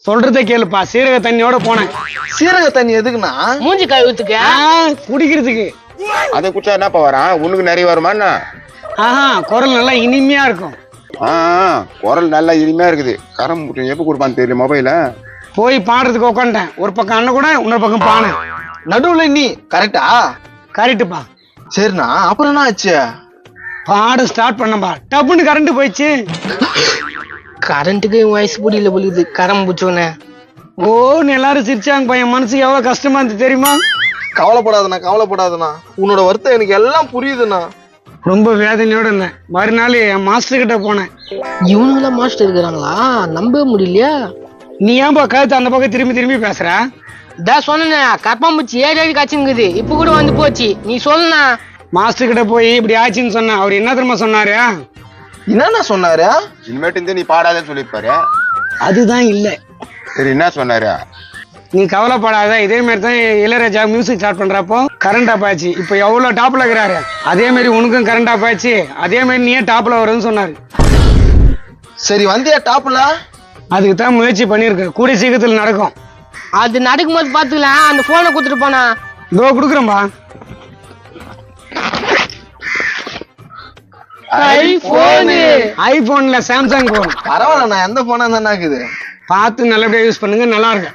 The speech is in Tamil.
சொல்றதே கேளுப்பா, சீரக தண்ணியோட போனேன். சீரக தண்ணி எதுக்குண்ணா? மூஞ்சி கழுவுத்துக்கு. குடிக்கிறதுக்கு. அதை குடிச்சா என்னப்பா வரான்? உனக்கு நிறைய வருமா என்ன? குரல் நல்லா இனிமையா இருக்கும். குரல் நல்லா இனிமையா இருக்குது. கரம் முட்டை எப்ப கொடுப்பான்னு தெரியல மொபைல. போய் பாடுறதுக்கு உட்காந்துட்டேன். ஒரு பக்கம் அண்ணன் கூட, இன்னொரு பக்கம் பானை. நடுவுல நீ கரெக்டா? கரெக்டுப்பா. சரிண்ணா, அப்புறம் என்ன ஆச்சு? பாட ஸ்டார்ட் பண்ணப்பா, டப்புன்னு கரண்ட் போயிடுச்சு. கரண்ட்டுக்கு வயசு புரியல பொழுது கரம் பூச்சோன்னு. ஓன்னு எல்லாரும் சிரிச்சாங்க. என் மனசுக்கு எவ்வளவு கஷ்டமா இருந்து தெரியுமா? கவலைப்படாதண்ணா. உன்னோட வருத்தம் எனக்கு எல்லாம் புரியுதுண்ணா. ரொம்ப வேதனையோட இருந்தேன். மறுநாள் என் மாஸ்டர் கிட்ட போனேன். இவனுங்களா மாஸ்டர் இருக்கிறாங்களா? நம்பவே முடியலையா? நீ ஏன்பா கழுத்து அந்த பக்கம் திரும்பி திரும்பி பேசுற? சொன்ன கப்பாம்பூச்சி ஏறி காய்ச்சிங்குது. இப்ப கூட வந்து போச்சு. நீ சொல்லுண்ணா. மாஸ்டர் கிட்ட போய் இப்படி ஆச்சுன்னு சொன்ன. அவர் என்ன தெரியுமா சொன்னாரு? என்னண்ணா சொன்னாரு? இனிமேட்டு நீ பாடாதன்னு சொல்லிருப்பாரு. அதுதான் இல்ல. சரி, என்ன சொன்னாரு? நீ கவலைப்படாத, இதே மாதிரி தான் இளையராஜா மியூசிக் ஸ்டார்ட் பண்றப்போ கரண்ட் ஆஃப் ஆச்சு. இப்ப எவ்வளவு டாப்ல இருக்கிறாரு, அதே மாதிரி உனக்கும் கரண்ட் ஆஃப் ஆச்சு. அதே மாதிரி நீயே டாப்ல வரும்னு சொன்னாரு. சரி, வந்தியா டாப்ல? அதுக்கு தான் முயற்சி பண்ணிருக்க. கூடிய சீக்கிரத்தில் நடக்கும். அது நடக்கும்போது பாத்துக்கலாம். அந்த போனை குடுத்துட்டு போனா. இதோ குடுக்குறேன்பா. ஐபோன்ல சாம்சங் போன். பரவாயில்ல, நான் எந்த போனா தானே இருக்குது. பார்த்து நல்லபடியா யூஸ் பண்ணுங்க. நல்லா இருக்கு.